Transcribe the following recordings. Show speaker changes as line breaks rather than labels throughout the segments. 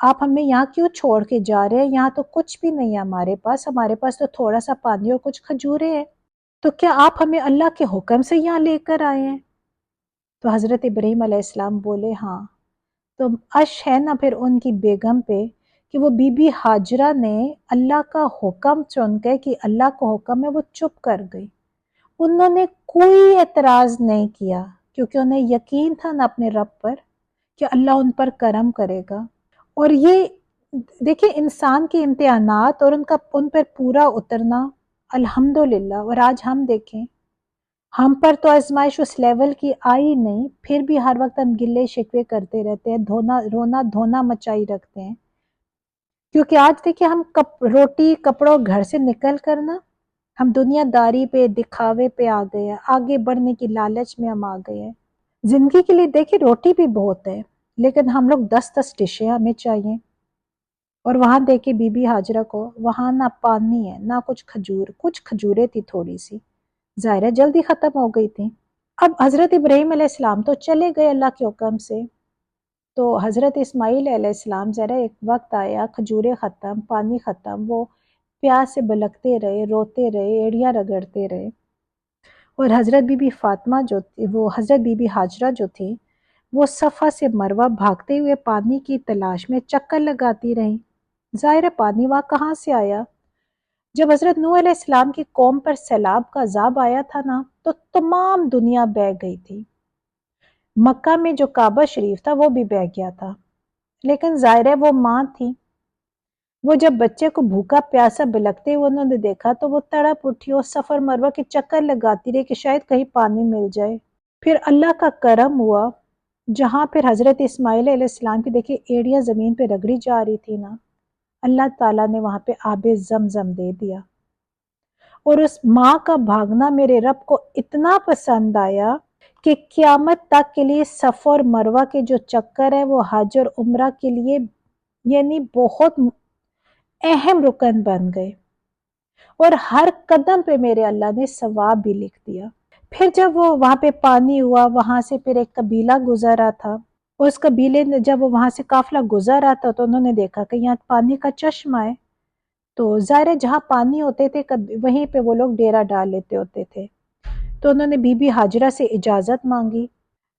آپ ہمیں یہاں کیوں چھوڑ کے جا رہے ہیں؟ یہاں تو کچھ بھی نہیں ہے ہمارے پاس تو تھوڑا سا پانی اور کچھ کھجورے ہیں، تو کیا آپ ہمیں اللہ کے حکم سے یہاں لے کر آئے ہیں؟ تو حضرت ابراہیم علیہ السلام بولے ہاں۔ تو اش ہے نا پھر ان کی بیگم پہ کہ وہ بی بی ہاجرہ نے اللہ کا حکم سن کے کہ اللہ کا حکم ہے وہ چپ کر گئی، انہوں نے کوئی اعتراض نہیں کیا، کیونکہ انہیں یقین تھا نا اپنے رب پر کہ اللہ ان پر کرم کرے گا۔ اور یہ دیکھیں انسان کے امتحانات اور ان پر پورا اترنا، الحمدللہ۔ اور آج ہم دیکھیں ہم پر تو آزمائش اس لیول کی آئی نہیں، پھر بھی ہر وقت ہم گلے شکوے کرتے رہتے ہیں، رونا دھونا مچائی رکھتے ہیں، کیونکہ آج دیکھیں ہم روٹی کپڑوں گھر سے نکل کر نا ہم دنیا داری پہ دکھاوے پہ آ گئے ہیں، آگے بڑھنے کی لالچ میں ہم آ گئے ہیں۔ زندگی کے لیے دیکھیں روٹی بھی بہت ہے، لیکن ہم لوگ 10 ڈشیں ہمیں چاہیے، اور وہاں دیکھیں بی بی ہاجرہ کو وہاں نہ پانی ہے نہ کچھ کچھ کھجوریں تھی تھوڑی سی، ظاہرہ جلدی ختم ہو گئی تھی۔ اب حضرت ابراہیم علیہ السلام تو چلے گئے اللہ کے حکم سے، تو حضرت اسماعیل علیہ السلام ذرا ایک وقت آیا، کھجوریں ختم، پانی ختم، وہ پیاس سے بلکتے رہے، روتے رہے، ایڑیاں رگڑتے رہے، اور حضرت بی بی فاطمہ وہ حضرت بی بی ہاجرہ جو تھی وہ صفا سے مروہ بھاگتے ہوئے پانی کی تلاش میں چکر لگاتی رہیں۔ ظاہر پانی وہاں کہاں سے آیا؟ جب حضرت نوح علیہ السلام کی قوم پر سیلاب کا عذاب آیا تھا نا تو تمام دنیا بہہ گئی تھی، مکہ میں جو کعبہ شریف تھا وہ بھی بہہ گیا تھا، لیکن ظاہر وہ ماں تھی، وہ جب بچے کو بھوکا پیاسا بلکتے ہوئے انہوں نے دیکھا تو وہ تڑپ اٹھی اور صفر مروہ کے چکر لگاتی رہی کہ شاید کہیں پانی مل جائے۔ پھر اللہ کا کرم ہوا، جہاں پھر حضرت اسماعیل علیہ السلام کی دیکھیں ایڑیاں زمین پہ رگڑی جا رہی تھی نا، اللہ تعالیٰ نے وہاں پہ آب زمزم دے دیا، اور اس ماں کا بھاگنا میرے رب کو اتنا پسند آیا کہ قیامت تک کے لیے صفا اور مروہ کے جو چکر ہے وہ حج اور عمرہ کے لیے یعنی بہت اہم رکن بن گئے، اور ہر قدم پہ میرے اللہ نے ثواب بھی لکھ دیا۔ پھر جب وہ وہاں پہ پانی ہوا، وہاں سے پھر ایک قبیلہ گزرا تھا، اس قبیلے نے جب وہ وہاں سے قافلہ گزر رہا تھا تو انہوں نے دیکھا کہ یہاں پانی کا چشمہ ہے، تو ظاہر جہاں پانی ہوتے تھے وہیں پہ وہ لوگ ڈیرا ڈال لیتے ہوتے تھے، تو انہوں نے بی بی ہاجرہ سے اجازت مانگی،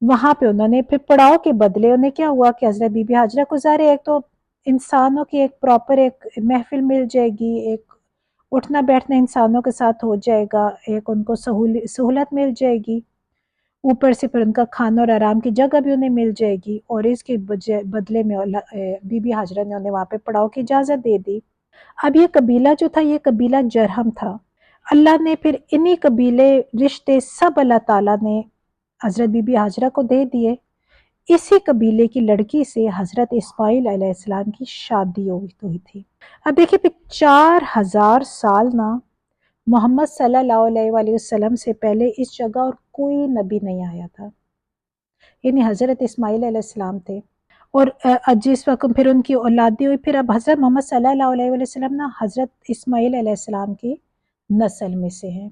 وہاں پہ انہوں نے پھر پڑاؤ کے بدلے انہیں کیا ہوا کہ حضرت بی بی ہاجرہ کو ظاہر ایک تو انسانوں کی ایک پراپر ایک محفل مل جائے گی، ایک اٹھنا بیٹھنا انسانوں کے ساتھ ہو جائے گا، ایک ان کو سہولت مل جائے گی، اوپر سے پھر ان کا کھانا اور آرام کی جگہ بھی انہیں مل جائے گی، اور اس کے بدلے میں بی بی ہاجرہ نے انہیں وہاں پہ پڑاؤ کی اجازت دے دی۔ اب یہ قبیلہ جو تھا یہ قبیلہ جرہم تھا، اللہ نے پھر انہی قبیلے رشتے سب اللہ تعالیٰ نے حضرت بی بی ہاجرہ کو دے دیے۔ اسی قبیلے کی لڑکی سے حضرت اسماعیل علیہ السلام کی شادی ہوئی تھی۔ اب دیکھیں پھر 4000 سال نا محمد صلی اللہ علیہ وآلہ وسلم سے پہلے اس جگہ اور کوئی نبی نہیں آیا تھا، یعنی حضرت اسماعیل علیہ السلام تھے، اور جس وقت پھر ان کی اولادیں ہوئی، پھر اب حضرت محمد صلی اللہ علیہ وآلہ وسلم نا حضرت اسماعیل علیہ السلام کی نسل میں سے ہیں۔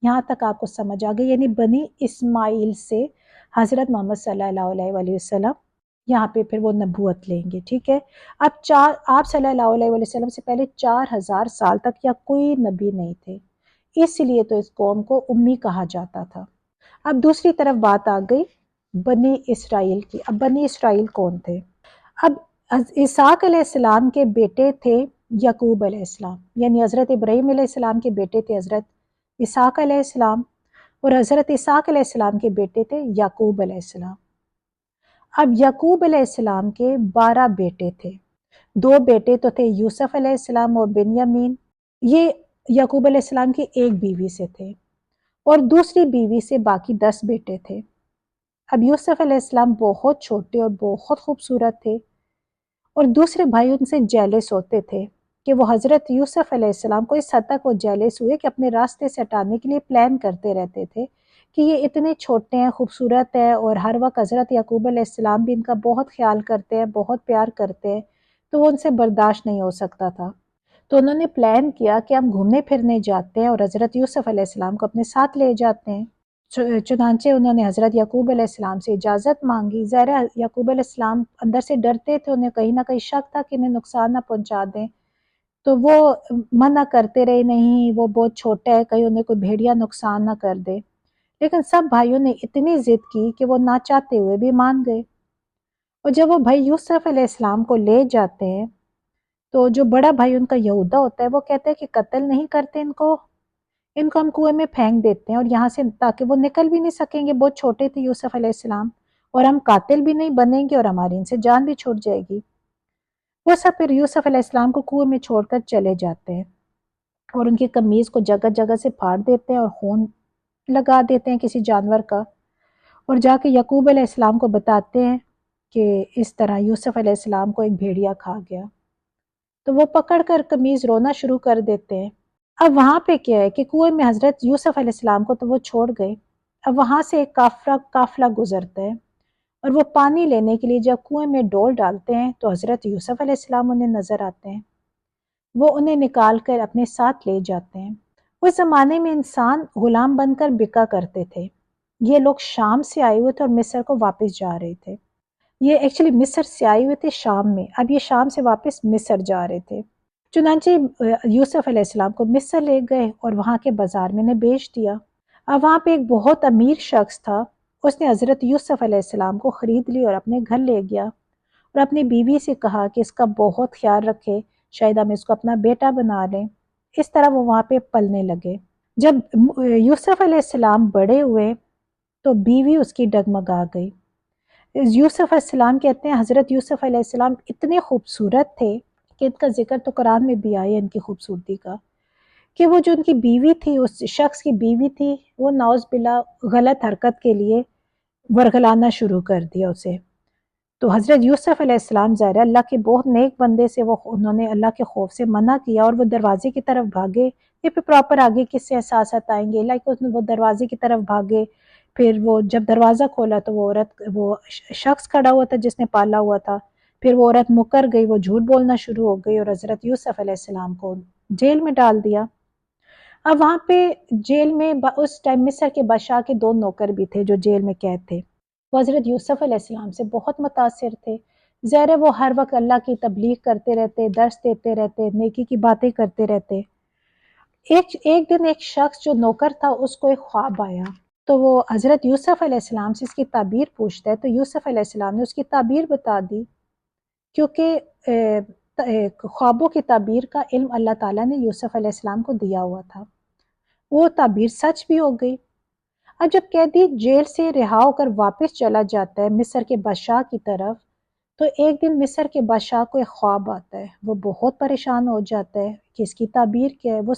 یہاں تک آپ کو سمجھ آ گئی، یعنی بنی اسماعیل سے حضرت محمد صلی اللہ علیہ وآلہ وسلم یہاں پہ پھر وہ نبوت لیں گے، ٹھیک ہے۔ اب آپ صلی اللہ علیہ وآلہ وسلم سے پہلے 4000 سال تک یا کوئی نبی نہیں تھے، اس لیے تو اس قوم کو امی کہا جاتا تھا۔ اب دوسری طرف بات آ گئی بنی اسرائیل کی۔ اب بنی اسرائیل کون تھے؟ اب اسحاق علیہ السلام کے بیٹے تھے یعقوب علیہ السلام، یعنی حضرت ابراہیم علیہ السلام کے بیٹے تھے حضرت اسحاق علیہ السلام، اور حضرت اسحاق علیہ السلام کے بیٹے تھے یعقوب علیہ السلام۔ اب یعقوب علیہ السلام کے 12 بیٹے تھے، 2 بیٹے تو تھے یوسف علیہ السلام اور بنیامین، یہ یعقوب علیہ السلام کی ایک بیوی سے تھے، اور دوسری بیوی سے باقی 10 بیٹے تھے۔ اب یوسف علیہ السلام بہت چھوٹے اور بہت خوبصورت تھے، اور دوسرے بھائی ان سے جیلس ہوتے تھے کہ وہ حضرت یوسف علیہ السلام کو اس حد تک وہ جیلس ہوئے کہ اپنے راستے سے ہٹانے کے لیے پلان کرتے رہتے تھے کہ یہ اتنے چھوٹے ہیں، خوبصورت ہیں، اور ہر وقت حضرت یعقوب علیہ السلام بھی ان کا بہت خیال کرتے ہیں، بہت پیار کرتے ہیں، تو وہ ان سے برداشت نہیں ہو سکتا تھا۔ تو انہوں نے پلان کیا کہ ہم گھومنے پھرنے جاتے ہیں اور حضرت یوسف علیہ السلام کو اپنے ساتھ لے جاتے ہیں۔ چنانچہ انہوں نے حضرت یعقوب علیہ السلام سے اجازت مانگی۔ ظاہر ہے یعقوب علیہ السلام اندر سے ڈرتے تھے، انہیں کہیں نہ کہیں شک تھا کہ انہیں نقصان نہ پہنچا دیں، تو وہ منع کرتے رہے، نہیں وہ بہت چھوٹا ہے، کہیں انہیں کوئی بھیڑیا نقصان نہ کر دے۔ لیکن سب بھائیوں نے اتنی ضد کی کہ وہ نہ چاہتے ہوئے بھی مان گئے۔ اور جب وہ بھائی یوسف علیہ السلام کو لے جاتے ہیں تو جو بڑا بھائی ان کا یہودا ہوتا ہے وہ کہتا ہے کہ قتل نہیں کرتے ان کو ہم کنویں میں پھینک دیتے ہیں، اور یہاں سے تاکہ وہ نکل بھی نہیں سکیں گے، بہت چھوٹے تھے یوسف علیہ السلام، اور ہم قاتل بھی نہیں بنیں گے اور ہماری ان سے جان بھی چھوٹ جائے گی۔ وہ سب پھر یوسف علیہ السلام کو کنویں میں چھوڑ کر چلے جاتے ہیں، اور ان کی قمیض کو جگہ جگہ سے پھاڑ دیتے ہیں اور خون لگا دیتے ہیں کسی جانور کا، اور جا کے یعقوب علیہ السلام کو بتاتے ہیں کہ اس طرح یوسف علیہ السلام کو ایک بھیڑیا کھا گیا۔ تو وہ پکڑ کر قمیض رونا شروع کر دیتے ہیں۔ اب وہاں پہ کیا ہے کہ کنویں میں حضرت یوسف علیہ السلام کو تو وہ چھوڑ گئے، اب وہاں سے ایک قافلہ گزرتا ہے، اور وہ پانی لینے کے لیے جب کنویں میں ڈول ڈالتے ہیں تو حضرت یوسف علیہ السلام انہیں نظر آتے ہیں، وہ انہیں نکال کر اپنے ساتھ لے جاتے ہیں۔ اس زمانے میں انسان غلام بن کر بکا کرتے تھے، یہ لوگ شام سے آئے ہوئے تھے اور مصر کو واپس جا رہے تھے، یہ ایکچولی مصر سے آئے ہوئے تھے شام میں، اب یہ شام سے واپس مصر جا رہے تھے۔ چنانچہ یوسف علیہ السلام کو مصر لے گئے اور وہاں کے بازار میں نے بیچ دیا۔ اب وہاں پہ ایک بہت امیر شخص تھا، اس نے حضرت یوسف علیہ السلام کو خرید لی اور اپنے گھر لے گیا، اور اپنی بیوی سے کہا کہ اس کا بہت خیال رکھے، شاید ہم اس کو اپنا بیٹا بنا لیں۔ اس طرح وہ وہاں پہ پلنے لگے۔ جب یوسف علیہ السلام بڑے ہوئے تو بیوی اس کی ڈگمگا گئی۔ یوسف علیہ السلام کہتے ہیں حضرت یوسف علیہ السلام اتنے خوبصورت تھے کہ ان کا ذکر تو قرآن میں بھی آیا ان کی خوبصورتی کا، کہ وہ جو ان کی بیوی تھی، اس شخص کی بیوی تھی، وہ نعوذ باللہ غلط حرکت کے لیے ورگلانا شروع کر دیا اسے۔ تو حضرت یوسف علیہ السلام ظاہر اللہ کے بہت نیک بندے سے، انہوں نے اللہ کے خوف سے منع کیا اور وہ دروازے کی طرف بھاگے۔ یہ پھر پراپر آگے کس سے احساسات آئیں گے، وہ دروازے کی طرف بھاگے، پھر وہ جب دروازہ کھولا تو وہ شخص کھڑا ہوا تھا جس نے پالا ہوا تھا، پھر وہ عورت مکر گئی، وہ جھوٹ بولنا شروع ہو گئی اور حضرت یوسف علیہ السلام کو جیل میں ڈال دیا۔ اب وہاں پہ جیل میں اس ٹائم مصر کے بادشاہ کے 2 نوکر بھی تھے جو جیل میں قید تھے، وہ حضرت یوسف علیہ السلام سے بہت متاثر تھے۔ ظاہر وہ ہر وقت اللہ کی تبلیغ کرتے رہتے، درس دیتے رہتے، نیکی کی باتیں کرتے رہتے۔ ایک دن ایک شخص جو نوکر تھا اس کو ایک خواب آیا، تو وہ حضرت یوسف علیہ السلام سے اس کی تعبیر پوچھتا ہے، تو یوسف علیہ السلام نے اس کی تعبیر بتا دی، کیونکہ خوابوں کی تعبیر کا علم اللہ تعالیٰ نے یوسف علیہ السلام کو دیا ہوا تھا، وہ تعبیر سچ بھی ہو گئی۔ اب جب قیدی جیل سے رہا ہو کر واپس چلا جاتا ہے مصر کے بادشاہ کی طرف، تو ایک دن مصر کے بادشاہ کو ایک خواب آتا ہے، وہ بہت پریشان ہو جاتا ہے کہ اس کی تعبیر کیا ہے، وہ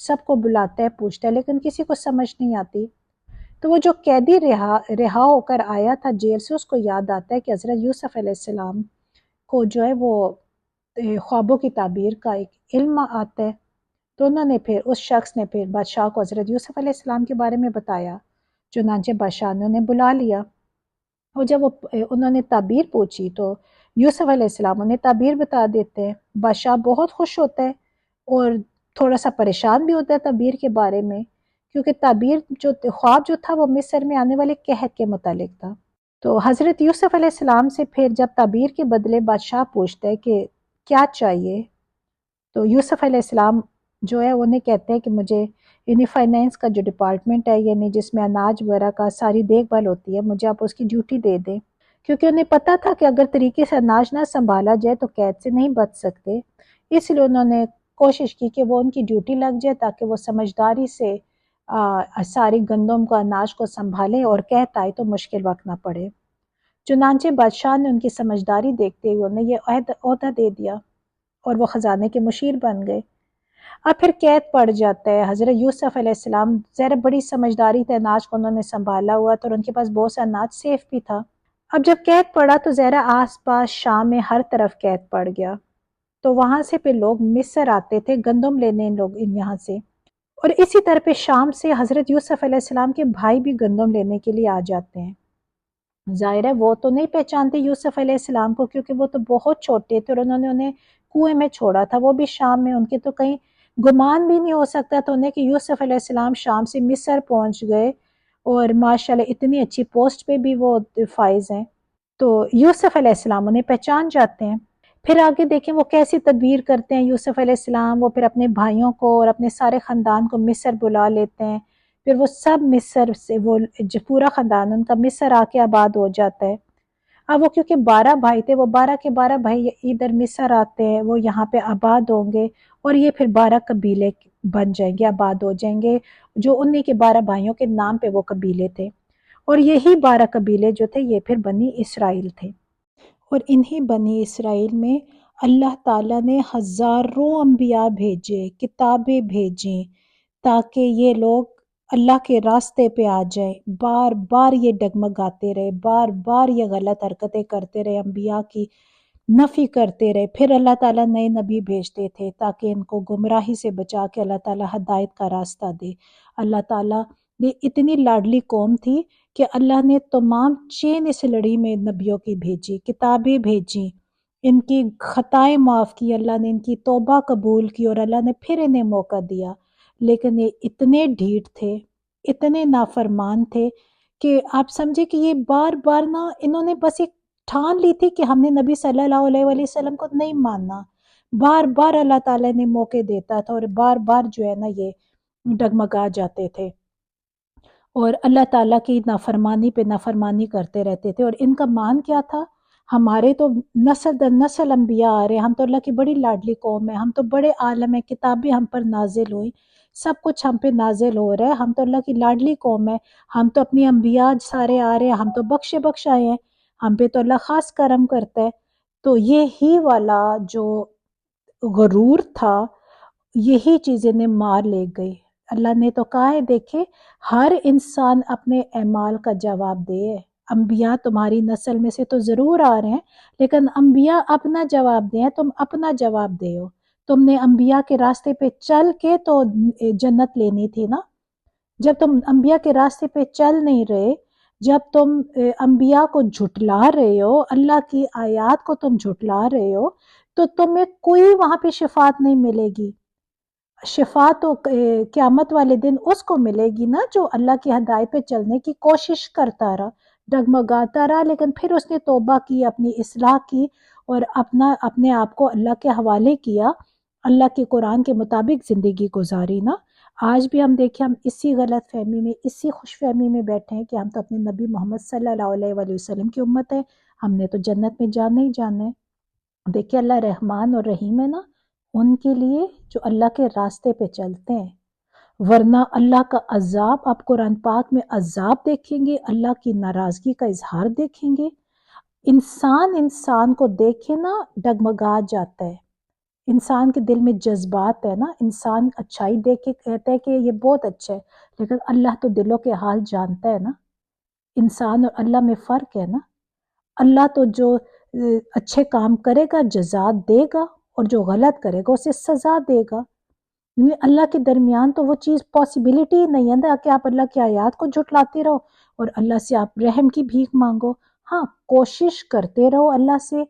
سب کو بلاتا ہے، پوچھتا ہے، لیکن کسی کو سمجھ نہیں آتی۔ تو وہ جو قیدی رہا ہو کر آیا تھا جیل سے، اس کو یاد آتا ہے کہ حضرت یوسف علیہ السلام کو جو ہے وہ خوابوں کی تعبیر کا ایک علم آتا ہے، تو انہوں نے پھر اس شخص نے پھر بادشاہ کو حضرت یوسف علیہ السلام کے بارے میں بتایا، چنانچہ بادشاہ نے انہیں بلا لیا، اور جب انہوں نے تعبیر پوچھی تو یوسف علیہ السلام انہیں تعبیر بتا دیتے ہیں۔ بادشاہ بہت خوش ہوتا ہے اور تھوڑا سا پریشان بھی ہوتا ہے تعبیر کے بارے میں، کیونکہ تعبیر خواب جو تھا وہ مصر میں آنے والے قحط کے متعلق تھا۔ تو حضرت یوسف علیہ السلام سے پھر جب تعبیر کے بدلے بادشاہ پوچھتا ہے کہ کیا چاہیے، تو یوسف علیہ السلام جو ہے انہیں کہتے ہیں کہ مجھے یعنی فائنینس کا جو ڈپارٹمنٹ ہے، یعنی جس میں اناج وغیرہ کا ساری دیکھ بھال ہوتی ہے، مجھے آپ اس کی ڈیوٹی دے دیں، کیونکہ انہیں پتہ تھا کہ اگر طریقے سے اناج نہ سنبھالا جائے تو قید سے نہیں بچ سکتے، اس لیے انہوں نے کوشش کی کہ وہ ان کی ڈیوٹی لگ جائے تاکہ وہ سمجھداری سے ساری گندم کو اناج کو سنبھالے اور قحط آئے تو مشکل وقت نہ پڑے۔ چنانچہ بادشاہ نے ان کی سمجھداری دیکھتے ہوئے انہیں یہ عہدہ دے دیا اور وہ خزانے کے مشیر بن گئے۔ اب پھر قید پڑ جاتا ہے، حضرت یوسف علیہ السلام ذرا بڑی سمجھداری تھے، اناج کو انہوں نے سنبھالا ہوا تھا اور ان کے پاس بہت سا اناج سیف بھی تھا۔ اب جب قید پڑا تو ذرا آس پاس شام میں ہر طرف قید پڑ گیا، تو وہاں سے پھر لوگ مصر آتے تھے گندم لینے، لوگ یہاں سے، اور اسی طرح پہ شام سے حضرت یوسف علیہ السلام کے بھائی بھی گندم لینے کے لیے آ جاتے ہیں۔ ظاہر ہے وہ تو نہیں پہچانتے یوسف علیہ السلام کو، کیونکہ وہ تو بہت چھوٹے تھے اور انہوں نے انہیں کنویں میں چھوڑا تھا، وہ بھی شام میں، ان کے تو کہیں گمان بھی نہیں ہو سکتا تھا انہیں کہ یوسف علیہ السلام شام سے مصر پہنچ گئے اور ماشاءاللہ اتنی اچھی پوسٹ پہ بھی وہ فائز ہیں۔ تو یوسف علیہ السلام انہیں پہچان جاتے ہیں۔ پھر آگے دیکھیں وہ کیسی تدبیر کرتے ہیں یوسف علیہ السلام، وہ پھر اپنے بھائیوں کو اور اپنے سارے خاندان کو مصر بلا لیتے ہیں، پھر وہ سب مصر سے وہ پورا خاندان ان کا مصر آ کے آباد ہو جاتا ہے۔ اب وہ کیونکہ 12 بھائی تھے، وہ 12 کے 12 بھائی ادھر مصر آتے ہیں، وہ یہاں پہ آباد ہوں گے اور یہ پھر 12 قبیلے بن جائیں گے، آباد ہو جائیں گے، جو انہی کے 12 بھائیوں کے نام پہ وہ قبیلے تھے، اور یہی 12 قبیلے جو تھے یہ پھر بنی اسرائیل تھے۔ اور انہی بنی اسرائیل میں اللہ تعالیٰ نے ہزاروں انبیاء بھیجے، کتابیں بھیجیں، تاکہ یہ لوگ اللہ کے راستے پہ آ جائیں۔ بار بار یہ ڈگمگاتے رہے، بار بار یہ غلط حرکتیں کرتے رہے، انبیاء کی نفی کرتے رہے، پھر اللہ تعالیٰ نئے نبی بھیجتے تھے تاکہ ان کو گمراہی سے بچا کے اللہ تعالیٰ ہدایت کا راستہ دے۔ اللہ تعالیٰ نے اتنی لاڈلی قوم تھی کہ اللہ نے تمام چین اس لڑی میں نبیوں کی بھیجی، کتابیں بھیجی، ان کی خطائیں معاف کی، اللہ نے ان کی توبہ قبول کی، اور اللہ نے پھر انہیں موقع دیا، لیکن یہ اتنے ڈھیٹ تھے، اتنے نافرمان تھے کہ آپ سمجھے کہ یہ بار بار انہوں نے بس ایک ٹھان لی تھی کہ ہم نے نبی صلی اللہ علیہ وسلم کو نہیں ماننا۔ بار بار اللہ تعالیٰ نے موقع دیتا تھا اور بار بار جو ہے یہ ڈگمگا جاتے تھے اور اللہ تعالیٰ کی نافرمانی پہ نافرمانی کرتے رہتے تھے۔ اور ان کا مان کیا تھا؟ ہمارے تو نسل در نسل انبیاء آ رہے ہیں، ہم تو اللہ کی بڑی لاڈلی قوم ہے، ہم تو بڑے عالم ہیں، کتابیں ہم پر نازل ہوئی، سب کچھ ہم پہ نازل ہو رہا ہے، ہم تو اللہ کی لاڈلی قوم ہے، ہم تو اپنی انبیاء سارے آ رہے ہیں، ہم تو بخش آئے ہیں، ہم پہ تو اللہ خاص کرم کرتا ہے۔ تو یہی والا جو غرور تھا، یہی چیزیں نے مار لے گئی۔ اللہ نے تو کہا ہے دیکھے ہر انسان اپنے اعمال کا جواب دے، انبیاء تمہاری نسل میں سے تو ضرور آ رہے ہیں، لیکن انبیاء اپنا جواب دیں، تم اپنا جواب دیو۔ تم نے انبیاء کے راستے پہ چل کے تو جنت لینی تھی نا، جب تم انبیاء کے راستے پہ چل نہیں رہے، جب تم انبیاء کو جھٹلا رہے ہو، اللہ کی آیات کو تم جھٹلا رہے ہو، تو تمہیں کوئی وہاں پہ شفاعت نہیں ملے گی۔ شفاعت تو قیامت والے دن اس کو ملے گی نا جو اللہ کی ہدایت پہ چلنے کی کوشش کرتا رہا، ڈگمگاتا رہا، لیکن پھر اس نے توبہ کی، اپنی اصلاح کی، اور اپنے آپ کو اللہ کے حوالے کیا، اللہ کے قرآن کے مطابق زندگی گزاری نا۔ آج بھی ہم دیکھیں، ہم اسی غلط فہمی میں، اسی خوش فہمی میں بیٹھے ہیں کہ ہم تو اپنے نبی محمد صلی اللہ علیہ وآلہ وسلم کی امت ہے، ہم نے تو جنت میں جانا ہی جانا ہے۔ دیکھیں اللہ رحمان اور رحیم ہے نا ان کے لیے جو اللہ کے راستے پہ چلتے ہیں، ورنہ اللہ کا عذاب، آپ قرآن پاک میں عذاب دیکھیں گے، اللہ کی ناراضگی کا اظہار دیکھیں گے۔ انسان کو دیکھے نا ڈگمگا جاتا ہے، انسان کے دل میں جذبات ہے نا، انسان اچھائی دیکھ کے کہتا ہے کہ یہ بہت اچھا ہے، لیکن اللہ تو دلوں کے حال جانتا ہے نا، انسان اور اللہ میں فرق ہے نا۔ اللہ تو جو اچھے کام کرے گا جزا دے گا، اور جو غلط کرے گا اسے سزا دے گا۔ اللہ کے درمیان تو وہ چیز پاسبلٹی ہی نہیں ہے کہ آپ اللہ کی آیات کو جھٹلاتے رہو اور اللہ سے آپ رحم کی بھیک مانگو۔ ہاں کوشش کرتے رہو اللہ سے،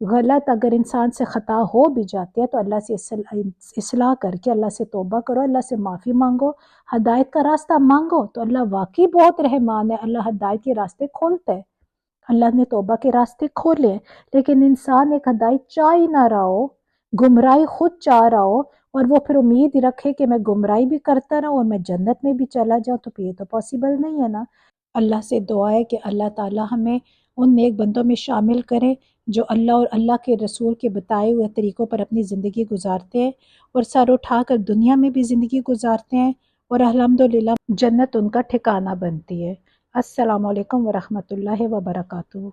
غلط اگر انسان سے خطا ہو بھی جاتی ہے تو اللہ سے اصلاح کر کے اللہ سے توبہ کرو، اللہ سے معافی مانگو، ہدایت کا راستہ مانگو، تو اللہ واقعی بہت رحمان ہے، اللہ ہدایت کے راستے کھولتا ہے۔ اللہ نے توبہ کے راستے کھولے ہیں، لیکن انسان ایک ہدایت چاہ ہی نہ رہا ہو، گمراہی خود چاہ رہا ہو، اور وہ پھر امید رکھے کہ میں گمراہی بھی کرتا رہوں اور میں جنت میں بھی چلا جاؤں، تو پھر یہ تو پاسبل نہیں ہے نا۔ اللہ سے دعا ہے کہ اللہ تعالی ہمیں ان نیک بندوں میں شامل کرے جو اللہ اور اللہ کے رسول کے بتائے ہوئے طریقوں پر اپنی زندگی گزارتے ہیں اور سر اٹھا کر دنیا میں بھی زندگی گزارتے ہیں، اور الحمدللہ جنت ان کا ٹھکانہ بنتی ہے۔ السلام علیکم ورحمۃ اللہ وبرکاتہ۔